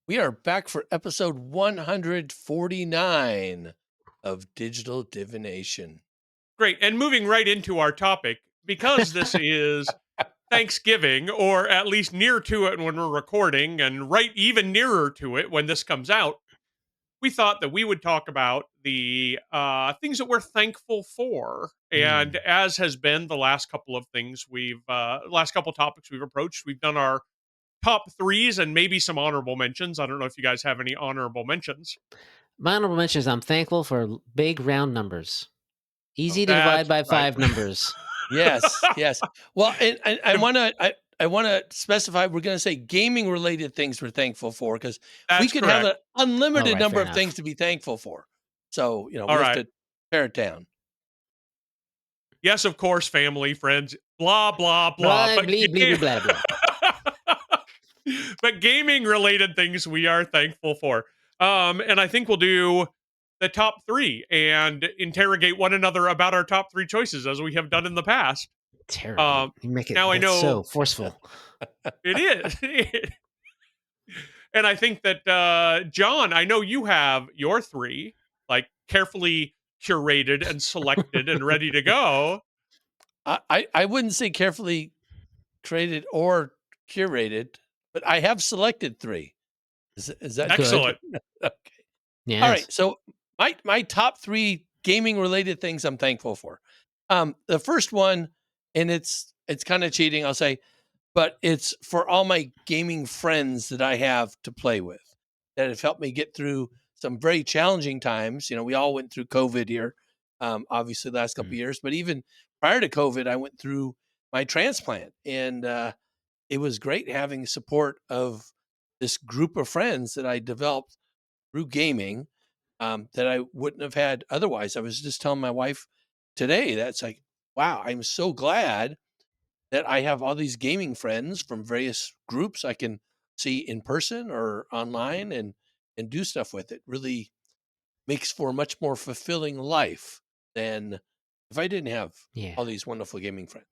We are back for episode 149 of Digital Divination. Great. And moving right into our topic, because this is Thanksgiving, or at least near to it when we're recording, and right even nearer to it when this comes out, we thought that we would talk about the things that we're thankful for. And as has been the last couple of things last couple topics we've approached, we've done our top threes and maybe some honorable mentions. I don't know if you guys have any honorable mentions. My honorable mention is I'm thankful for big round numbers. Easy to divide That's by right. 5 numbers. Yes, yes. Well, and I want to specify we're going to say gaming related things we're thankful for because we That's can have an correct. unlimited Alright, number fair of enough. things to be thankful for. So, we All have right. to pare it down. Yes, of course, family, friends, blah, blah, blah. Blah, blee, blee, blee, blah, blah. But gaming related things we are thankful for. And I think we'll do the top three and interrogate one another about our top three choices as we have done in the past. Terrible. You make it Now I that's know so forceful. it is. And I think that, John, I know you have your three, like carefully curated and selected and ready to go. I wouldn't say carefully created or curated, but I have selected 3. Is that good? Excellent. Okay. Yes. All right. So my top 3 gaming related things I'm thankful for. The first one, and it's kind of cheating, I'll say, but it's for all my gaming friends that I have to play with that have helped me get through some very challenging times. We all went through COVID here, obviously the last couple of years, but even prior to COVID, I went through my transplant, and it was great having support of this group of friends that I developed through gaming that I wouldn't have had otherwise. I was just telling my wife today that's like, wow, I'm so glad that I have all these gaming friends from various groups I can see in person or online and do stuff with. It really makes for a much more fulfilling life than if I didn't have Yeah. all these wonderful gaming friends.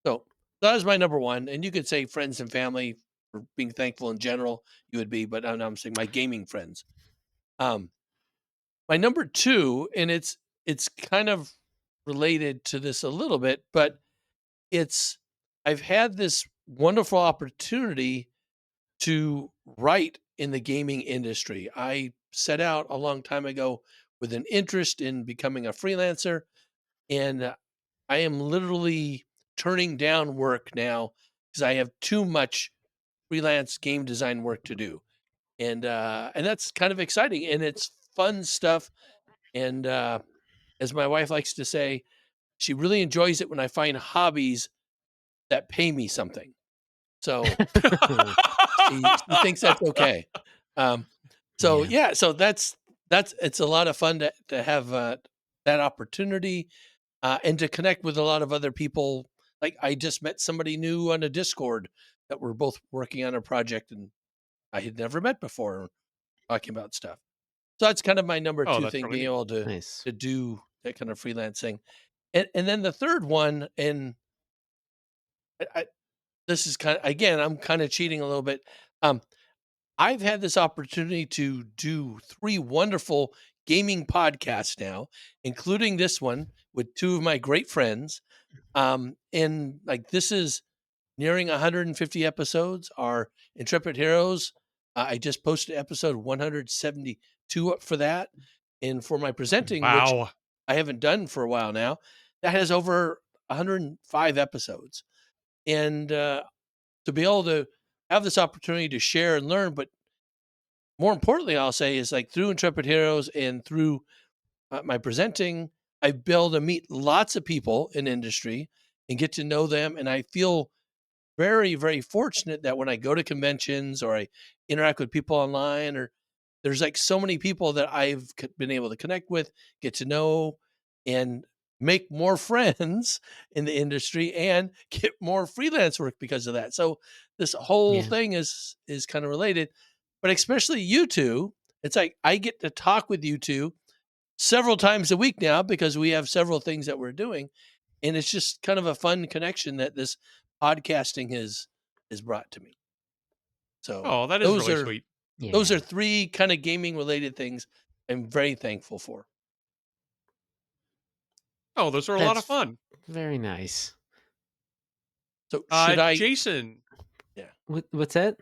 So that was my number one. And you could say friends and family for being thankful in general, you would be, but I'm saying my gaming friends. My number 2, and it's kind of related to this a little bit, but I've had this wonderful opportunity to write in the gaming industry. I set out a long time ago with an interest in becoming a freelancer, and I am literally turning down work now because I have too much freelance game design work to do. And that's kind of exciting, and it's fun stuff. And as my wife likes to say, she really enjoys it when I find hobbies that pay me something. So she thinks that's okay. So Yeah. so that's it's a lot of fun to have that opportunity and to connect with a lot of other people. Like I just met somebody new on a Discord that we're both working on a project, and I had never met before, talking about stuff. So that's kind of my number Oh, 2 that's thing, really being neat. able Nice. to do that kind of freelancing. And then the third one, and this is kind of, again, I'm kind of cheating a little bit. I've had this opportunity to do 3 wonderful gaming podcasts now, including this one with 2 of my great friends. And like this is nearing 150 episodes. Our Intrepid Heroes, I just posted episode 172 up for that. And for my presenting, which Wow. I haven't done for a while now, that has over 105 episodes. And to be able to have this opportunity to share and learn, but more importantly, I'll say is like through Intrepid Heroes and through my presenting, I've been able to meet lots of people in industry and get to know them. And I feel very, very fortunate that when I go to conventions or I interact with people online, or there's like so many people that I've been able to connect with, get to know, and make more friends in the industry and get more freelance work because of that. So this whole thing is kind of related, but especially you two, it's like I get to talk with you two several times a week now because we have several things that we're doing, and it's just kind of a fun connection that this podcasting has brought to me. So Oh, that is those really are sweet. Those Yeah. are 3 kind of gaming related things I'm very thankful for. Oh, those are a lot of That's fun. very nice. So should I Jason, yeah. What's that?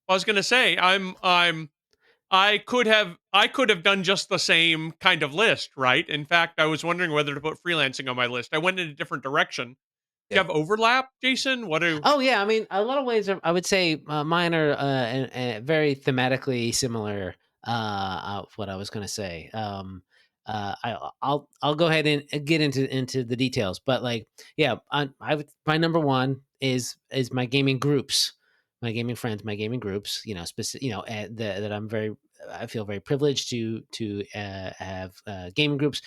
I was going to say, I could have done just the same kind of list, right? In fact, I was wondering whether to put freelancing on my list. I went in a different direction. Do you Yeah. have overlap, Jason? What do? Oh yeah, I mean, a lot of ways I would say mine are very thematically similar. What I was going to say. I'll go ahead and get into the details, but like, yeah, my number one is my gaming groups, my gaming friends, my gaming groups. You know, specific. You know, that I feel very privileged to have gaming groups.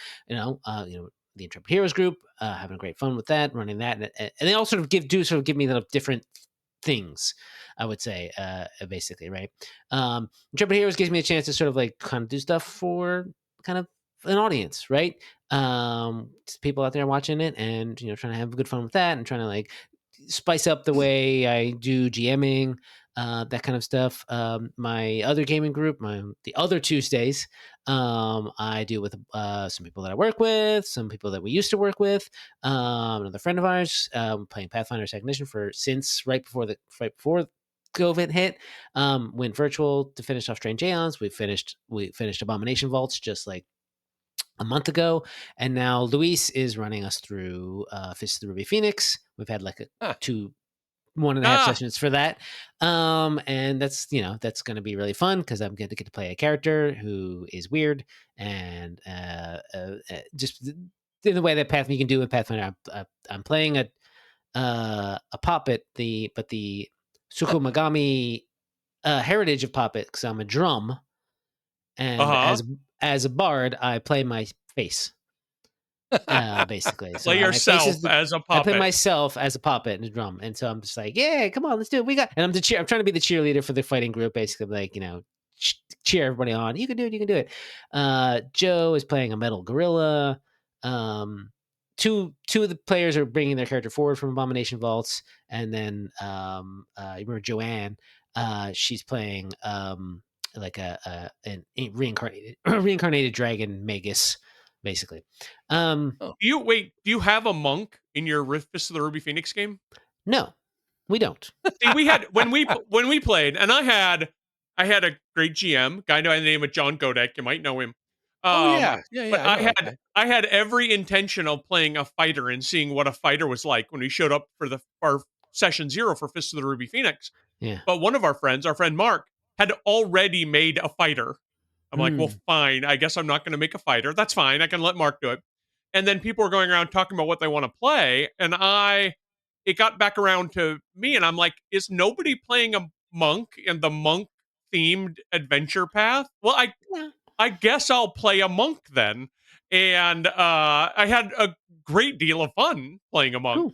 The Intrepid Heroes group, having great fun with that, running that, and they all sort of give me little different things. I would say, basically, right? Intrepid Heroes gives me a chance to sort of like kind of do stuff for kind of an audience, right? People out there watching it, and trying to have good fun with that, and trying to like spice up the way I do GMing, that kind of stuff. My other gaming group, the other Tuesdays, I do with some people that I work with, some people that we used to work with, another friend of ours, playing Pathfinder Second Edition since right before COVID hit. Went virtual to finish off Strange Aeons. We finished Abomination Vaults just like a month ago, and now Luis is running us through Fist of the Ruby Phoenix. We've had like Ah, 1.5 Ah, sessions for that, and that's going to be really fun because I'm going to get to play a character who is weird, and just in the way that you can do with Pathfinder. I'm playing a puppet, the Sukumagami heritage of puppet, because I'm a drum, and uh-huh. as a bard, I play my face. Basically, so Play my face is yourself as a I play puppet. myself as a puppet and a drum, and so I'm just like, yeah, come on, let's do it. And I'm trying to be the cheerleader for the fighting group, basically, like cheer everybody on. You can do it. You can do it. Joe is playing a metal gorilla. Two of the players are bringing their character forward from Abomination Vaults, and then you remember Joanne? She's playing like a reincarnated reincarnated dragon magus, basically. oh, Do you have a monk in your Fist of the Ruby Phoenix game? No, we don't. See, we had when we played, and I had a great GM guy by the name of John Godek. You might know him. oh Um, yeah. Yeah, but yeah, I know that guy. I had every intention of playing a fighter and seeing what a fighter was like when we showed up for our session 0 for Fist of the Ruby Phoenix. Yeah. But one of our friends, our friend Mark, had already made a fighter. I'm like, well, Mm. fine. I guess I'm not going to make a fighter. That's fine. I can let Mark do it. And then people were going around talking about what they want to play, and it got back around to me, and I'm like, is nobody playing a monk in the monk themed adventure path? Well, Yeah. I guess I'll play a monk then. And I had a great deal of fun playing a monk. Cool.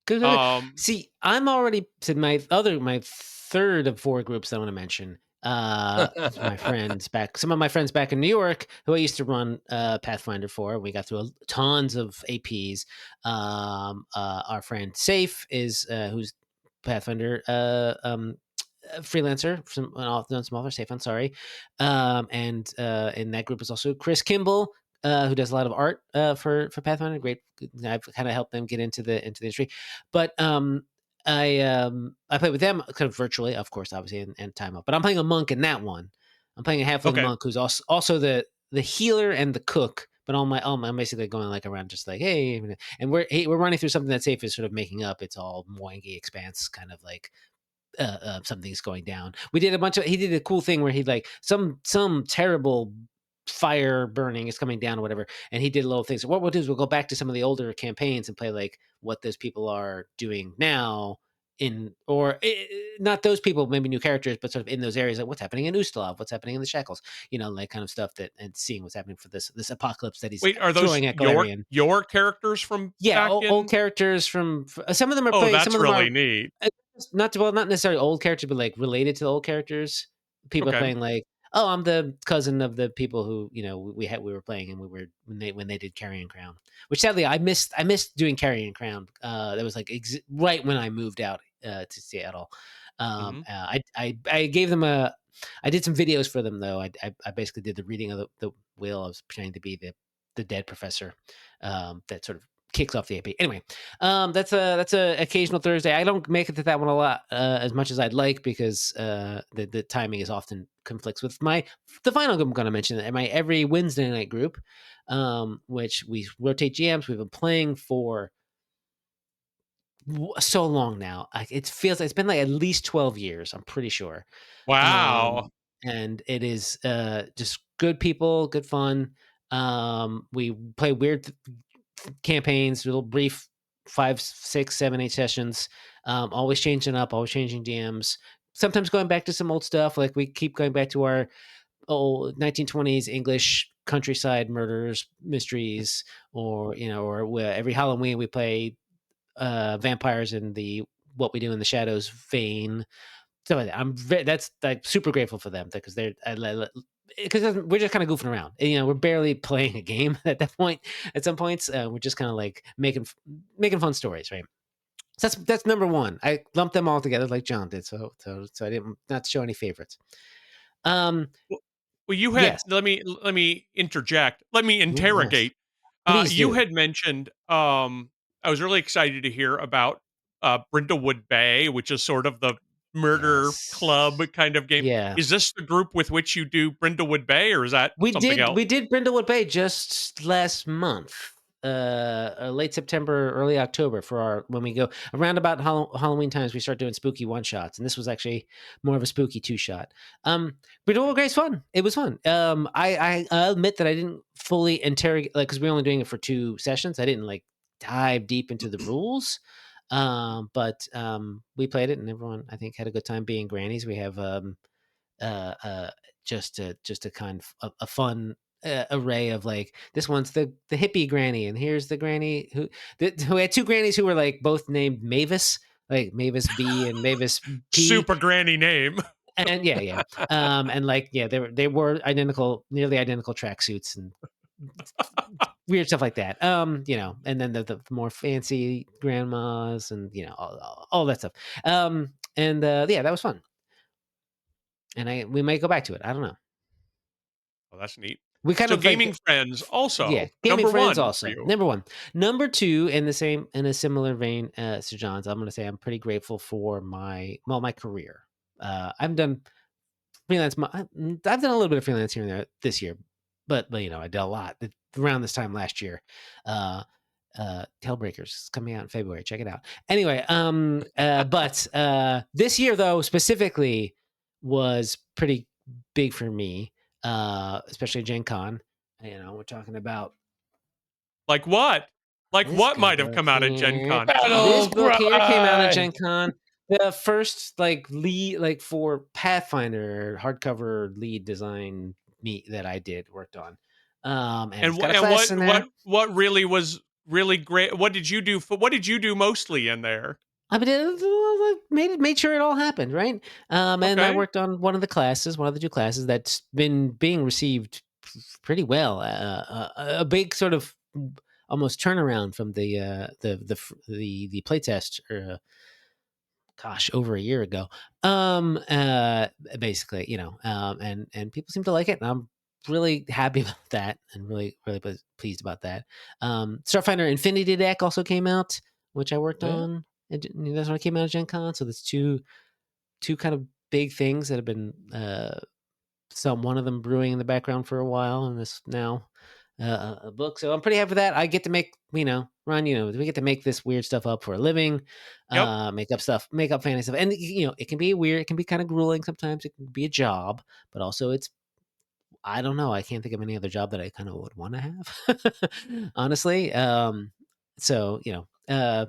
Good, good, good. Um, See, I'm already to my third of 4 groups I want to mention. Some of my friends back in New York, who I used to run Pathfinder for. We got through tons of APs. Our friend Safe is who's Pathfinder freelancer, done some other Safe. I'm sorry, and in that group is also Chris Kimball, who does a lot of art for Pathfinder. Great, I've kind of helped them get into the industry, but I play with them kind of virtually, of course, obviously, and time up. But I'm playing a monk in that one. I'm playing a halfling okay. monk who's also the healer and the cook. But I'm basically going like around just like, hey, and we're running through something that Safe is sort of making up. It's all Moangi Expanse kind of like something's going down. He did a cool thing where he like some terrible fire burning is coming down or whatever, and he did little things. What we'll do is we'll go back to some of the older campaigns and play like what those people are doing now not those people, maybe new characters, but sort of in those areas, like what's happening in Ustalav, what's happening in the Shackles, like kind of stuff and seeing what's happening for this apocalypse that he's Wait, are those throwing at Galarian. your characters from Yeah, back old in? characters some of them are Oh, playing, some that's of them are really neat. uh, not necessarily old characters, but like related to the old characters. People are Okay. playing like, oh, I'm the cousin of the people who we were playing, and when they did Carrion Crown, which sadly I missed doing Carrion Crown. That was like right when I moved out to Seattle. Mhm. I gave them I did some videos for them though. I basically did the reading of the will. I was pretending to be the dead professor, that sort of kicks off the AP. Anyway, that's a occasional Thursday. I don't make it to that one a lot, as much as I'd like, because the timing is often conflicts with the final group I'm going to mention, my every Wednesday night group, which we rotate GMs. We've been playing for so long now. It feels like it's been like at least 12 years. I'm pretty sure. Wow. And it is just good people, good fun. We play weird campaigns, little brief 5, 6, 7, 8 sessions. Always changing up, always changing DMs. Sometimes going back to some old stuff. Like we keep going back to our old 1920s English countryside murders, mysteries, or every Halloween we play vampires in the What We Do in the Shadows vein. So that's like super grateful for them, because they're because we're just kind of goofing around. We're barely playing a game at that point. At some points, we're just kind of like making fun stories, right? So that's number one. I lumped them all together like John did, so I didn't not show any favorites. Um, Well, you had yes, let me interject. Let me yes, interrogate. please You do. had mentioned, I was really excited to hear about Brindlewood Bay, which is sort of the murder club Yes, kind of game. yeah. Is this the group with which you do Brindlewood Bay, or is that We something did else? we did Brindlewood Bay just last month, late September, early October, for our when we go around about Halloween times. We start doing spooky one shots, and this was actually more of a spooky two shot. Brindlewood Bay's fun. It was fun. I'll admit that I didn't fully interrogate, like, because we were only doing it for 2 sessions. I didn't like dive deep into the rules. But we played it, and everyone, I think, had a good time being grannies. We have uh, uh, just a kind of a fun array of, like, this one's the hippie granny, and here's the granny who had two grannies who were like both named Mavis, like Mavis B and Mavis P. Super granny name. And yeah. And like, yeah, they were identical, nearly identical tracksuits and weird stuff like that. And then the more fancy grandmas, and all that stuff. And yeah, that was fun. And we might go back to it. I don't know. Oh, that's neat. We kind So of gaming like, friends yeah, also gaming number friends one for also. you. Number one. Number two, in a similar vein, Sir John's, I'm gonna say I'm pretty grateful for my career. I've done freelance. I've done a little bit of freelance here and there this year, but I did a lot around this time last year. Tailbreakers is coming out in February. Check it out. Anyway, but this year though specifically was pretty big for me, especially Gen Con. We're talking about Like what? Like this what good might have book come out at Gen here. Con? This Battle book here came out at cry. Gen Con. The first like lead, like, for Pathfinder hardcover lead design meet that I did worked on. And it's got a And class in there. what really was really great? What did you do mostly in there? I mean, made sure it all happened, right? And I Okay. worked on one of the 2 classes that's been being received pretty well. A big sort of almost turnaround from the playtest, gosh, over a year ago. Basically, and people seem to like it, and I'm really happy about that, and really, really pleased about that. Starfinder Infinity Deck also came out, which I worked Yeah. on. That's when it came out at Gen Con. So there's two kind of big things that have been one of them brewing in the background for a while, and this now a book. So I'm pretty happy with that. I get to make, Ron, we get to make this weird stuff up for a living, Yep. make up fantasy stuff. And, it can be weird. It can be kind of grueling sometimes. It can be a job, but also I don't know. I can't think of any other job that I kind of would want to have, honestly. So,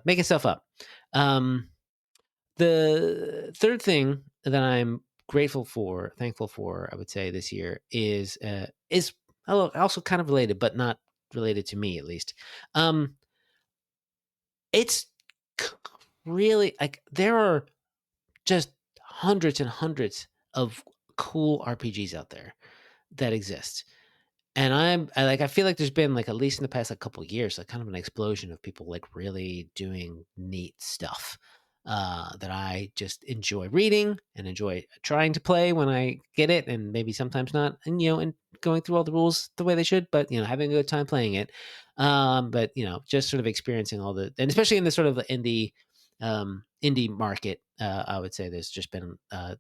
making stuff up. The third thing that I'm thankful for, I would say, this year is also kind of related, but not related to me, at least. Um, it's c- really, like, there are just hundreds and hundreds of cool RPGs out there that exist. And I feel like there's been, like, at least in the past, like, couple of years, like, kind of an explosion of people, like, really doing neat stuff. that I just enjoy reading and enjoy trying to play when I get it, and maybe sometimes not, and and going through all the rules the way they should, but having a good time playing it. But just sort of experiencing all and especially in the sort of indie market, I would say there's just been a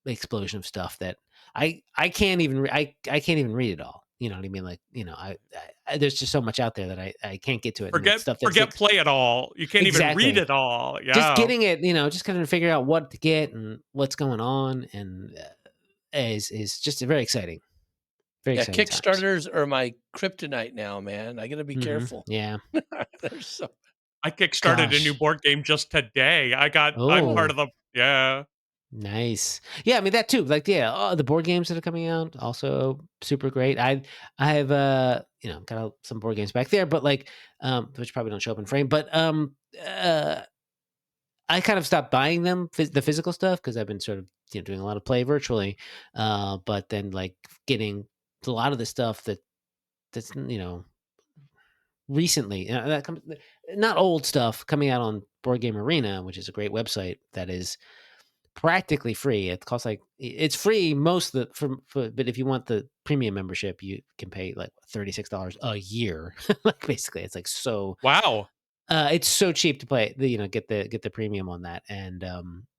explosion of stuff that I can't even I can't even read it all. You know what I mean? Like, there's just so much out there that I can't get to it, and it's stuff that's Forget play it all. You can't even read exactly it all. just Yeah. getting it. Just kind of figure out what to get and what's going on, and is just very exciting. Very Yeah, exciting times. Kickstarters are my kryptonite now, man. I gotta be careful. Yeah. There's so I kickstarted a new Gosh. board game just today. I'm part Oh, of the yeah. nice. Yeah, I mean that too. Like, yeah, the board games that are coming out also super great. I have got some board games back there, but like which probably don't show up in frame, but uh I kind of stopped buying them, the physical stuff, because I've been sort of doing a lot of play virtually. But then like getting a lot of the stuff that's recently that comes, not old stuff, coming out on Board Game Arena, which is a great website that is practically free. It costs like it's free most of the but if you want the premium membership, you can pay like $36 a year. Like basically, it's like so Wow. it's so cheap to play. Get the premium on that, and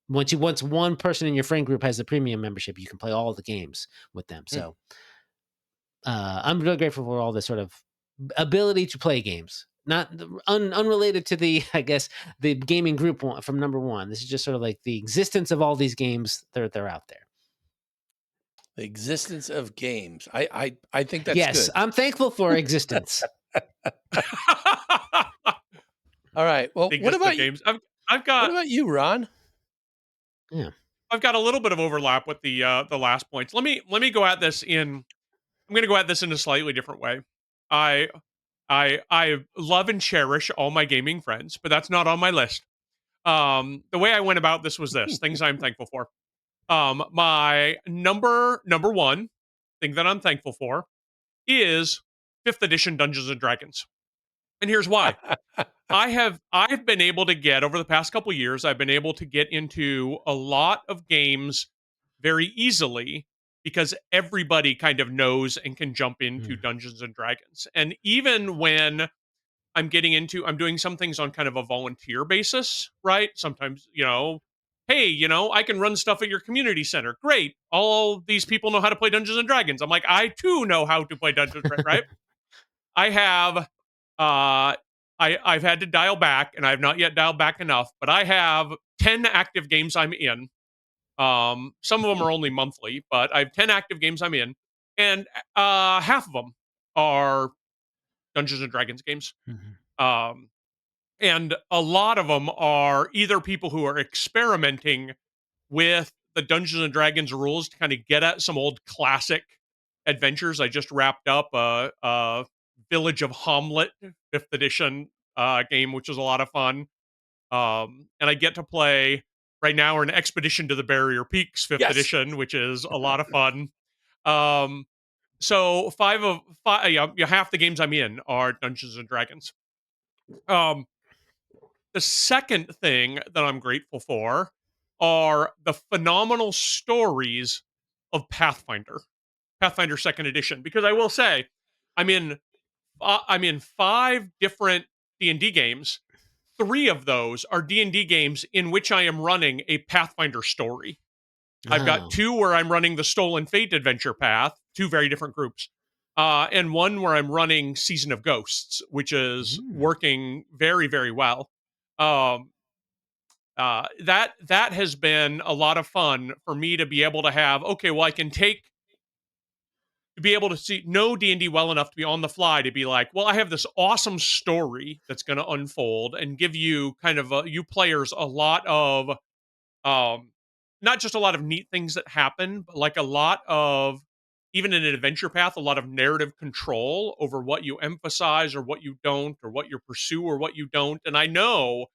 once one person in your friend group has the premium membership, you can play all the games with them. Hmm. So I'm really grateful for all this sort of ability to play games. Not unrelated to the, I guess, the gaming group from number one. This is just sort of like the existence of all these games. They're out there. the existence of games. I think that's Yes, good. I'm thankful for existence. All right. Well, Think just the games. I've what got about you, Ron? Yeah. I've got a little bit of overlap with the last points. Let me go at this in I'm going to go at this in a slightly different way. I I love and cherish all my gaming friends, but that's not on my list. The way I went about this was this: things I'm thankful for. My number one thing that I'm thankful for is fifth edition Dungeons and Dragons, and here's why. I've been able to get over the past couple years. I've been able to get into a lot of games very easily because everybody kind of knows and can jump into Mm. Dungeons and Dragons. And even when I'm doing some things on kind of a volunteer basis, right? Sometimes, hey, I can run stuff at your community center. Great. All these people know how to play Dungeons and Dragons. I'm like, I too know how to play Dungeons, right? I have I've had to dial back and I've not yet dialed back enough, but I have 10 active games I'm in. Some of them are only monthly, but I have 10 active games I'm in, and half of them are Dungeons and Dragons games. Mhm. Um, and a lot of them are either people who are experimenting with the Dungeons and Dragons rules to kind of get at some old classic adventures. I just wrapped up a Village of Hamlet fifth edition game, which was a lot of fun. And I get to play right now. We're in Expedition to the Barrier Peaks fifth Yes. edition, which is a lot of fun. So half the games I'm in are Dungeons and Dragons. Um, the second thing that I'm grateful for are the phenomenal stories of Pathfinder Second Edition. Because I will say, I'm in I'm in 5 different D&D games. 3 of those are D&D games in which I am running a Pathfinder story. I've got Oh. 2 where I'm running the Stolen Fate adventure path, 2 very different groups. And 1 where I'm running Season of Ghosts, which is Mm. working very, very well. Um, that has been a lot of fun for me to be able to have. Okay, well, I can be able to know D&D well enough to be on the fly to be like, well, I have this awesome story that's going to unfold and give you kind of you players a lot of not just a lot of neat things that happen, but like a lot of, even in an adventure path, a lot of narrative control over what you emphasize or what you don't, or what you pursue or what you don't. And I know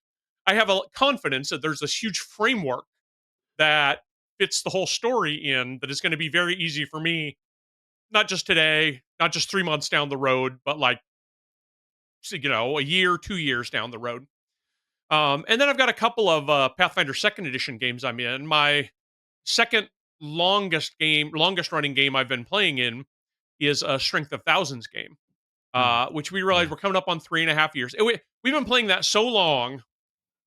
I have a confidence that there's this huge framework that fits the whole story in that is going to be very easy for me, not just today, not just 3 months down the road, but like, a year, 2 years down the road. And then I've got a couple of Pathfinder Second Edition games I'm in. My second longest running game I've been playing in is a Strength of Thousands game, Mm. which we realized Yeah. we're coming up on 3.5 years. We've been playing that so long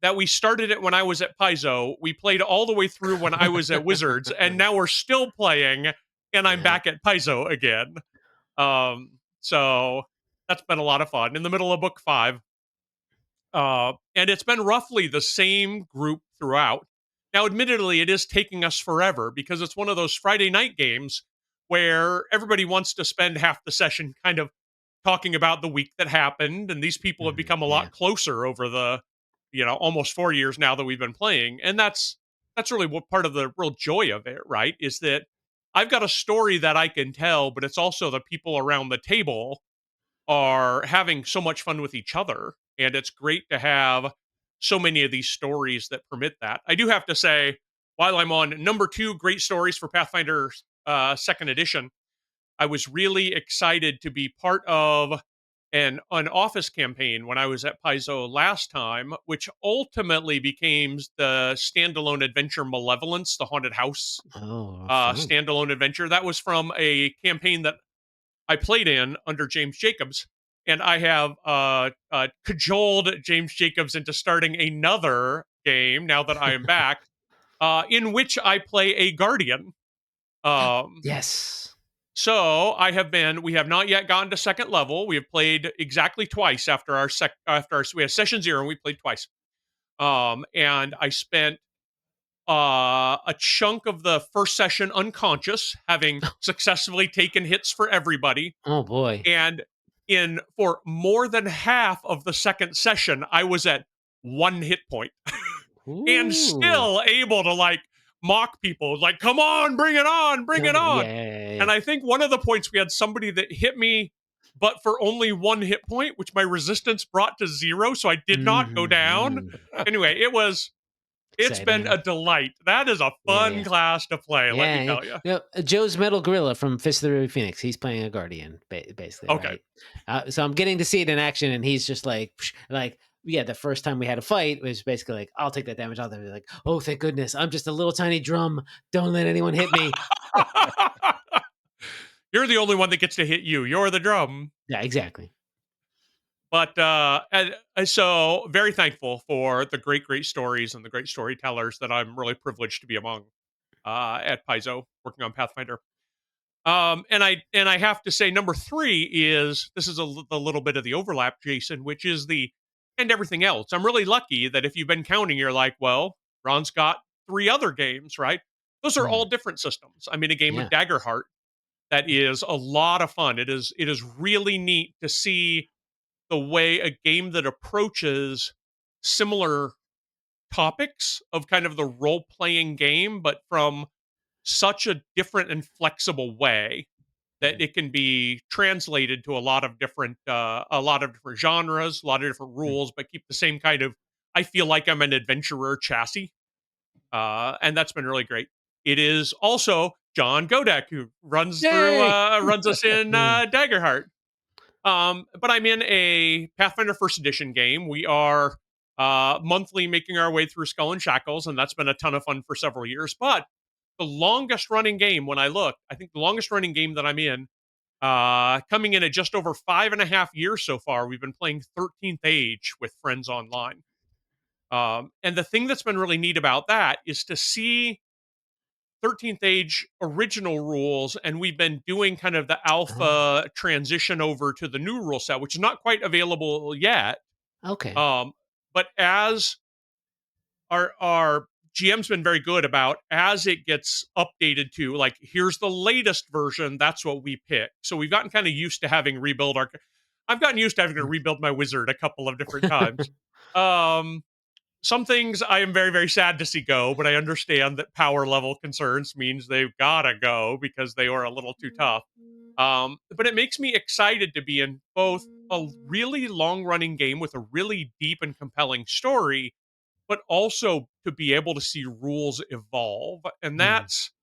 that we started it when I was at Paizo. We played all the way through when I was at Wizards, and now we're still playing, and I'm Yeah. back at Paizo again. So that's been a lot of fun. In the middle of book 5, and it's been roughly the same group throughout. Now, admittedly, it is taking us forever because it's one of those Friday night games where everybody wants to spend half the session kind of talking about the week that happened. And these people have become a Yeah. lot closer over the, almost 4 years now that we've been playing. And that's really what part of the real joy of it, right? Is that I've got a story that I can tell, but it's also the people around the table are having so much fun with each other. And it's great to have so many of these stories that permit that. I do have to say, while I'm on number 2, great stories for Pathfinder Second Edition, I was really excited to be part of an office campaign when I was at Paizo last time, which ultimately became the standalone adventure Malevolence, the haunted house Oh, fun. standalone adventure. That was from a campaign that I played in under James Jacobs, and I have cajoled James Jacobs into starting another game now that I am back, in which I play a guardian. Um, Yes. so we have not yet gotten to second level. We have played exactly twice we had session 0 and we played twice. And I spent a chunk of the first session unconscious, having successfully taken hits for everybody. Oh boy. And in for more than half of the second session, I was at 1 hit point and Ooh. still able to like mock people, like, come on, bring it on, bring it Yeah. on. Yeah. And I think one of the points we had somebody that hit me, but for only 1 hit point, which my resistance brought to 0. So I did not go down. Mm-hmm. Anyway, it's been Exciting. a delight. That is a Yeah. fun Yeah. class to play, let me Yeah, yeah. tell you. No, Joe's Metal Gorilla from Fist of the Ruby Phoenix. He's playing a guardian, basically, Okay. right? So I'm getting to see it in action, and he's just like, yeah. The first time we had a fight it was basically like, I'll take that damage. I'll take it. Like, oh, thank goodness, I'm just a little tiny drum. Don't let anyone hit me. You're the only one that gets to hit you. You're the drum. Yeah, exactly. But and so very thankful for the great stories and the great storytellers that I'm really privileged to be among at Paizo, working on Pathfinder. And I have to say, number 3 is this is a little bit of the overlap, Jason, which is the and everything else. I'm really lucky that if you've been counting, you're like, well, Ron's got 3 other games, right? Those are all Mm, different systems. I mean, a game of yeah. Daggerheart that is a lot of fun. It is really neat to see the way a game that approaches similar topics of kind of the role playing game, but from such a different and flexible way that Mhm. it can be translated to a lot of different genres, a lot of different Mm. rules, but keep the same kind of I feel like I'm an adventurer chassis, and that's been really great. It is also John Godek who Yay! runs us in Mm. Daggerheart. But I'm in a Pathfinder First Edition game. We are monthly making our way through Skull and Shackles, and that's been a ton of fun for several years. But the longest running game, when I look, I think the longest running game that I'm in, coming in at just over 5.5 years so far. We've been playing 13th Age with friends online. And the thing that's been really neat about that is to see 13th Age original rules, and we've been doing kind of the Oh, alpha transition over to the new rule set, which is not quite available yet. okay. Um, but as our GM's been very good about as it gets updated to like here's the latest version, that's what we pick. So we've gotten kind of used to having rebuild our. I've gotten used to having to rebuild my wizard a couple of different times. Um, some things I am very, very sad to see go, but I understand that power level concerns means they've gotta go because they were a little too tough. But it makes me excited to be in both a really long running game with a really deep and compelling story, but also to be able to see rules evolve. And Mm.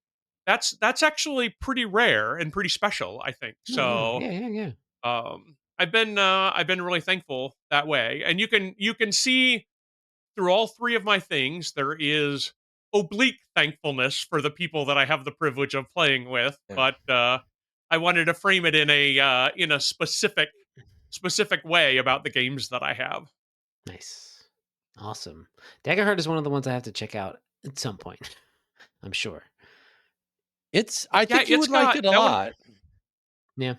that's actually pretty rare and pretty special, I think. Oh yeah, So yeah, yeah, yeah. I've been really thankful that way. And you can see through all three of my things, there is oblique thankfulness for the people that I have the privilege of playing with, Yeah. but I wanted to frame it in a specific way about the games that I have. Nice. Awesome. Daggerheart is one of the ones I have to check out at some point. I'm sure. I Yeah, think you it's would like got it a that one. lot. Yeah.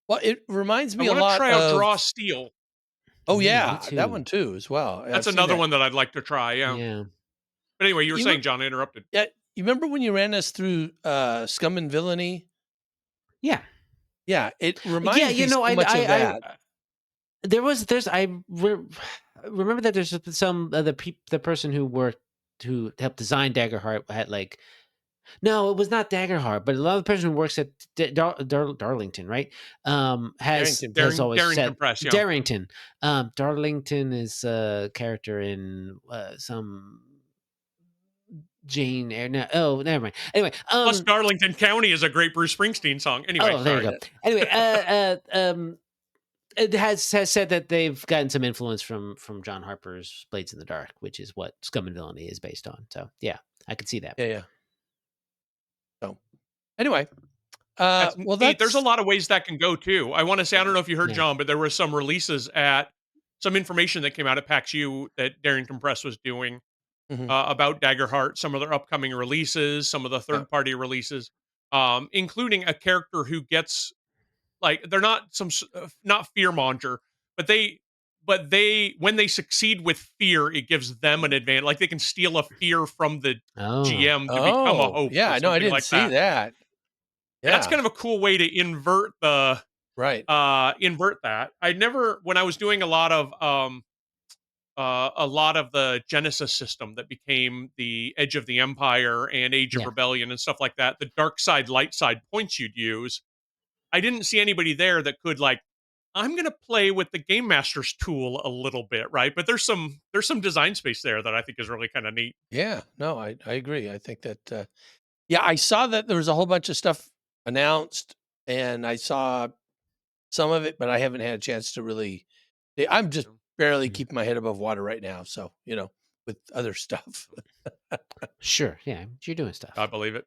Well, it reminds I me a want to lot try out of. Draw Steel. Oh Me yeah, that too. one too as well. That's I've seen another that. one that I'd like to try. Yeah. Yeah. But anyway, you were You saying, remember, John, I interrupted. yeah, you remember when you ran us through Scum and Villainy? Yeah. Yeah, it Yeah. reminds me so much of that. Remember that there's some the person who helped design Daggerheart had like. No, it was not Daggerheart, but a lot of the person who works at Darlington, right? Has Darrington has Press. always Darrington said Press, yeah. Darrington. Darlington is a character in some Jane Eyre. No, oh, never mind. Anyway, Plus, Darlington County is a great Bruce Springsteen song. Anyway, oh, there you sorry. go. Anyway, it has said that they've gotten some influence from John Harper's Blades in the Dark, which is what Scum and Villainy is based on. So yeah, I could see that. Yeah. So anyway, That's well, neat. There's a that's lot of ways that can go too. I want to say, I don't know if you heard, Yeah. John, but there were some releases at some information that came out at PAX U that Darrington Press was doing mhm. about Daggerheart, some of their upcoming releases, some of the third party releases, including a character who gets like they're not not fearmonger, but they when they succeed with fear, it gives them an advantage. Like they can steal a fear from the Oh, GM to become a hope yeah, or I know. I something didn't like see that. that. Yeah, That's kind of a cool way to invert the right. invert that. I never when I was doing a lot of the Genesis system that became the Edge of the Empire and Age of yeah. Rebellion and stuff like that, the dark side, light side points you'd use. I didn't see anybody there that could like, I'm going to play with the game master's tool a little bit, right? But there's some design space there that I think is really kind of neat. Yeah, no, I agree. I think that yeah, I saw that there was a whole bunch of stuff announced, and I saw some of it, but I haven't had a chance to really. I'm just barely Mhm. keeping my head above water right now, so with other stuff. Sure. Yeah, you're doing stuff. I believe it.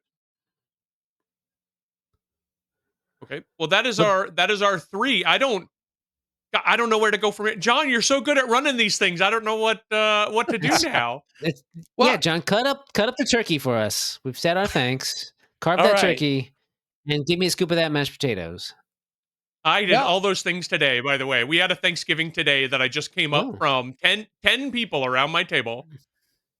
Okay. Well, that is But- our three. I don't know where to go from it. John, you're so good at running these things. I don't know what to do now. Well- yeah, John, cut up the turkey for us. We've said our thanks. Carve All that right. turkey, and give me a scoop of that mashed potatoes. I did Well- all those things today, by the way. We had a Thanksgiving today that I just came up Oh. from 10 people around my table.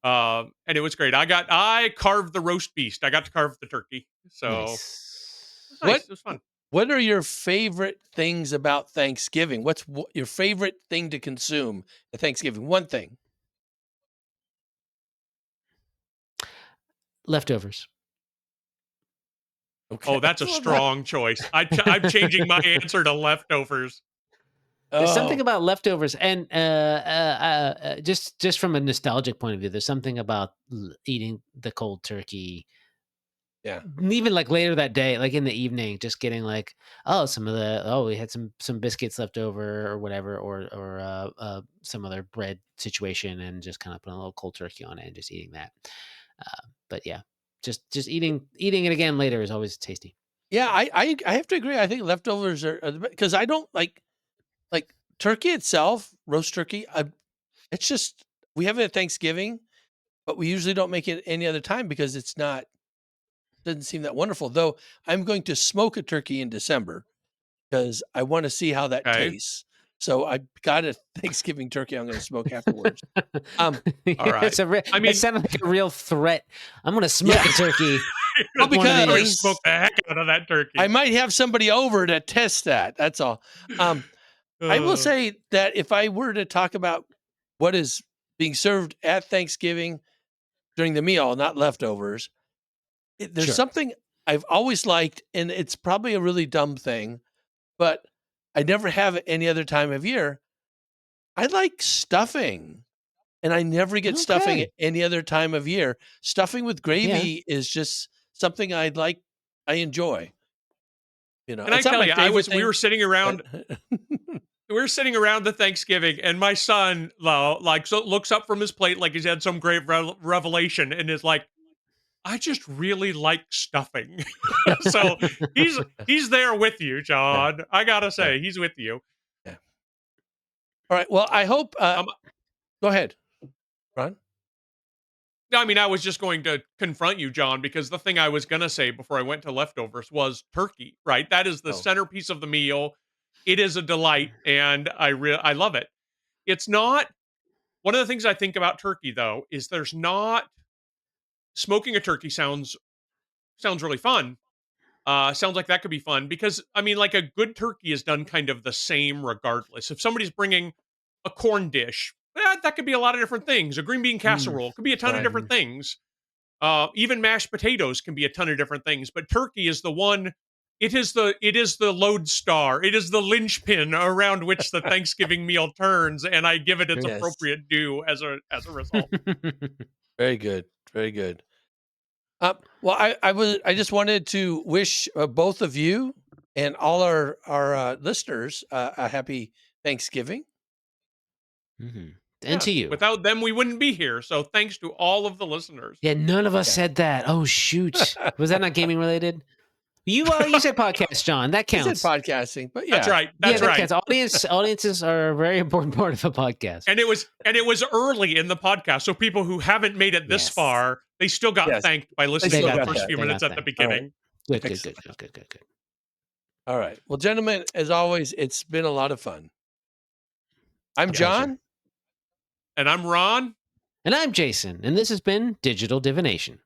And it was great. I carved the roast beast. I got to carve the turkey. So Nice. it was nice. It was fun. What are your favorite things about Thanksgiving? What's your favorite thing to consume at Thanksgiving? One thing. Leftovers. Okay. Oh, that's a strong choice. I'm changing my answer to leftovers. There's something Oh, about leftovers, and just from a nostalgic point of view, there's something about eating the cold turkey. yeah. Even like later that day, like in the evening, just getting like, we had some biscuits left over or whatever, or some other bread situation, and just kind of putting a little cold turkey on it and just eating that. But yeah, just eating it again later is always tasty. Yeah, I have to agree. I think leftovers are because I don't like turkey itself, roast turkey. It's just we have it at Thanksgiving, but we usually don't make it any other time because it's not doesn't seem that wonderful. Though I'm going to smoke a turkey in December because I want to see how that Okay. tastes. So I got a Thanksgiving turkey I'm going to smoke afterwards. All right. It's it sounded like a real threat. I'm going to smoke a turkey. Well, one of I'm gonna these. smoke the heck out of that turkey. I might have somebody over to test that. That's all. I will say that if I were to talk about what is being served at Thanksgiving during the meal, not leftovers, there's Sure. something I've always liked, and it's probably a really dumb thing, but I never have it any other time of year. I like stuffing, and I never get stuffing Okay. at any other time of year. Stuffing with gravy is just something I enjoy. Can I It's not tell my you, favorite we were thing, sitting around. but- we're sitting around the Thanksgiving, and my son looks up from his plate like he's had some great revelation, and is like, "I just really like stuffing." So he's there with you, John. I gotta say, he's with you. Yeah. All right. Well, I hope. Um, Go ahead, Ron. I mean, I was just going to confront you, John, because the thing I was gonna say before I went to leftovers was turkey. Right, that is the Oh. centerpiece of the meal. It is a delight, and I love it. It's not one of the things I think about turkey, though, is there's not smoking a turkey sounds really fun. Sounds like that could be fun because I mean, like a good turkey is done kind of the same regardless. If somebody's bringing a corn dish, that could be a lot of different things. A green bean casserole could be a ton of Right. different things. Even mashed potatoes can be a ton of different things. But turkey is the one. It is the lodestar. It is the linchpin around which the Thanksgiving meal turns, and I give it its Yes. appropriate due as a result. Very good. Very good. Well, I just wanted to wish both of you and all our listeners a happy Thanksgiving. And Yeah, to you. Without them, we wouldn't be here. So thanks to all of the listeners. Yeah, none of us Yeah. said that. Oh shoot, was that not gaming related? You said podcast, John. That I counts. said podcasting, but yeah, That's right. That's that right. counts. Audiences are a very important part of a podcast. And it was early in the podcast, so people who haven't made it this Yes. far, they still got Yes. thanked by listening still to the got first that. few They minutes got at the thanked. beginning. Good. All right. Well, gentlemen, as always, it's been a lot of fun. I'm A pleasure. John. And I'm Ron. And I'm Jason, and this has been Digital Divination.